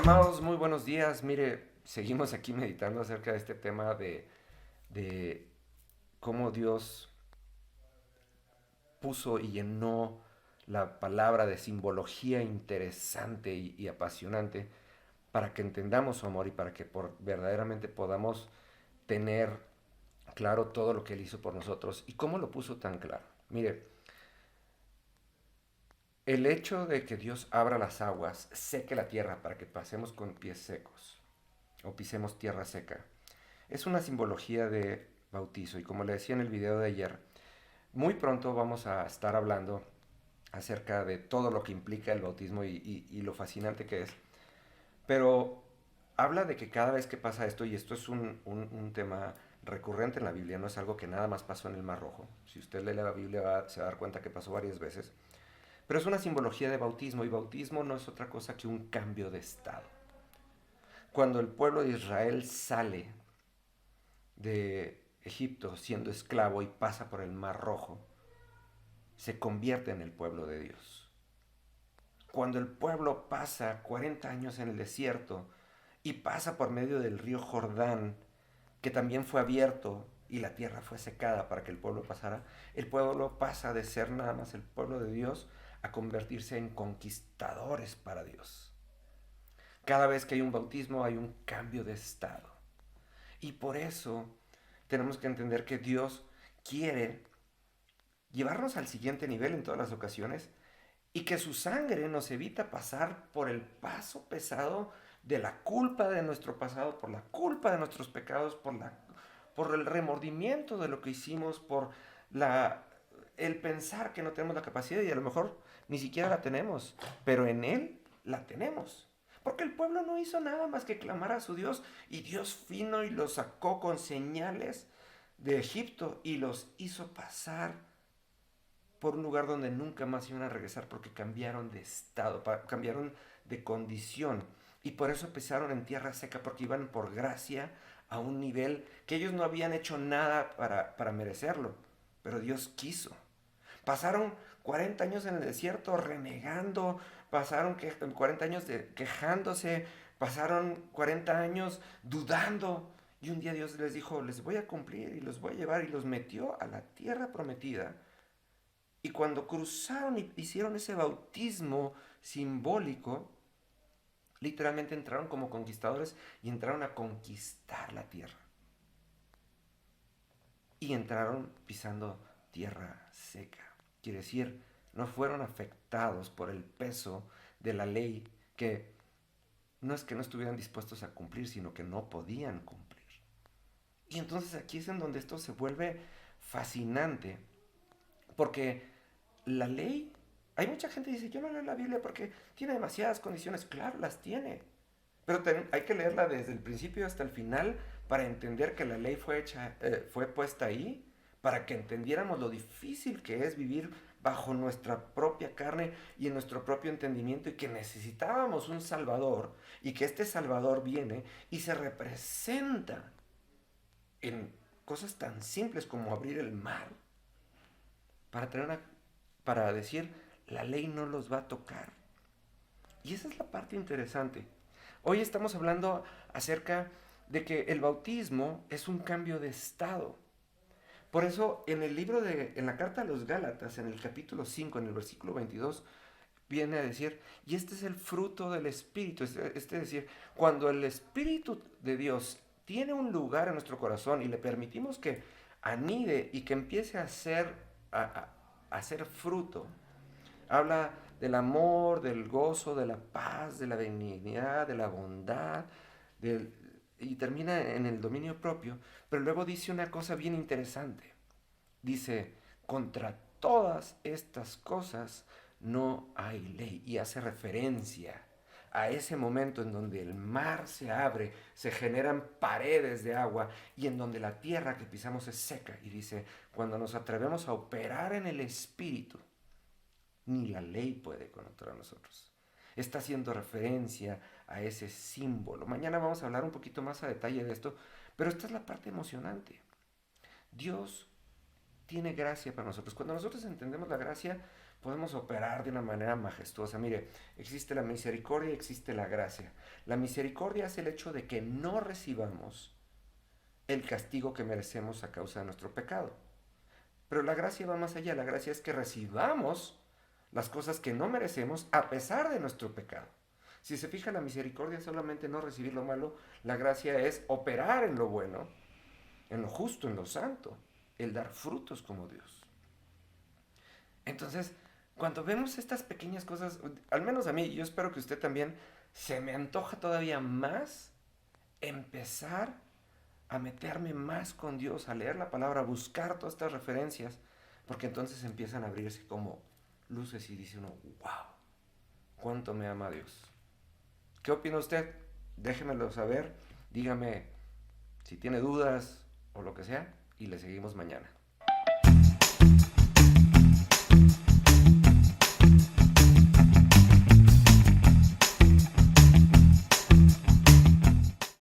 Amados, muy buenos días. Mire, seguimos aquí meditando acerca de este tema de cómo Dios puso y llenó la palabra de simbología interesante y apasionante para que entendamos su amor y para que verdaderamente podamos tener claro todo lo que Él hizo por nosotros y cómo lo puso tan claro. Mire, el hecho de que Dios abra las aguas, seque la tierra para que pasemos con pies secos o pisemos tierra seca, es una simbología de bautizo. Y como le decía en el video de ayer, muy pronto vamos a estar hablando acerca de todo lo que implica el bautismo y lo fascinante que es. Pero habla de que cada vez que pasa esto, y esto es un tema recurrente en la Biblia, no es algo que nada más pasó en el Mar Rojo. Si usted lee la Biblia se va a dar cuenta que pasó varias veces. Pero es una simbología de bautismo y bautismo no es otra cosa que un cambio de estado. Cuando el pueblo de Israel sale de Egipto siendo esclavo y pasa por el Mar Rojo, se convierte en el pueblo de Dios. Cuando el pueblo pasa 40 años en el desierto y pasa por medio del río Jordán, que también fue abierto y la tierra fue secada para que el pueblo pasara, el pueblo pasa de ser nada más el pueblo de Dios a convertirse en conquistadores para Dios. Cada vez que hay un bautismo hay un cambio de estado. Y por eso tenemos que entender que Dios quiere llevarnos al siguiente nivel en todas las ocasiones y que su sangre nos evita pasar por el paso pesado de la culpa de nuestro pasado, por la culpa de nuestros pecados, por el remordimiento de lo que hicimos, por la, el pensar que no tenemos la capacidad y a lo mejor ni siquiera la tenemos, pero en Él la tenemos. Porque el pueblo no hizo nada más que clamar a su Dios y Dios vino y los sacó con señales de Egipto y los hizo pasar por un lugar donde nunca más iban a regresar porque cambiaron de estado, cambiaron de condición. Y por eso empezaron en tierra seca, porque iban por gracia a un nivel que ellos no habían hecho nada para merecerlo, pero Dios quiso. Pasaron 40 años en el desierto renegando, pasaron 40 años quejándose, pasaron 40 años dudando. Y un día Dios les dijo, les voy a cumplir y los voy a llevar y los metió a la tierra prometida. Y cuando cruzaron y hicieron ese bautismo simbólico, literalmente entraron como conquistadores y entraron a conquistar la tierra. Y entraron pisando tierra seca. Quiere decir, no fueron afectados por el peso de la ley que no es que no estuvieran dispuestos a cumplir, sino que no podían cumplir. Y entonces aquí es en donde esto se vuelve fascinante, porque la ley, hay mucha gente que dice, yo no leo la Biblia porque tiene demasiadas condiciones. Claro, las tiene. Pero hay que leerla desde el principio hasta el final para entender que la ley fue puesta ahí para que entendiéramos lo difícil que es vivir bajo nuestra propia carne y en nuestro propio entendimiento y que necesitábamos un Salvador y que este Salvador viene y se representa en cosas tan simples como abrir el mar para decir la ley no los va a tocar. Y esa es la parte interesante. Hoy estamos hablando acerca de que el bautismo es un cambio de estado. Por eso en la carta a los Gálatas, en el capítulo 5 en el versículo 22 viene a decir, y este es el fruto del Espíritu, es decir, cuando el Espíritu de Dios tiene un lugar en nuestro corazón y le permitimos que anide y que empiece a hacer fruto, habla del amor, del gozo, de la paz, de la benignidad, de la bondad, del, y termina en el dominio propio, pero luego dice una cosa bien interesante. Dice, contra todas estas cosas no hay ley. Y hace referencia a ese momento en donde el mar se abre, se generan paredes de agua y en donde la tierra que pisamos es seca. Y dice, cuando nos atrevemos a operar en el Espíritu, ni la ley puede contra nosotros. Está haciendo referencia a ese símbolo. Mañana vamos a hablar un poquito más a detalle de esto, pero esta es la parte emocionante. Dios tiene gracia para nosotros. Cuando nosotros entendemos la gracia, podemos operar de una manera majestuosa. Mire, existe la misericordia y existe la gracia. La misericordia es el hecho de que no recibamos el castigo que merecemos a causa de nuestro pecado. Pero la gracia va más allá. La gracia es que recibamos las cosas que no merecemos a pesar de nuestro pecado. Si se fija, la misericordia es solamente no recibir lo malo. La gracia es operar en lo bueno, en lo justo, en lo santo, el dar frutos como Dios. Entonces, cuando vemos estas pequeñas cosas, al menos a mí, yo espero que usted también, se me antoja todavía más empezar a meterme más con Dios, a leer la palabra, a buscar todas estas referencias, porque entonces empiezan a abrirse como luces y dice uno, wow, cuánto me ama Dios. ¿Qué opina usted? Déjemelo saber, dígame si tiene dudas o lo que sea, y le seguimos mañana.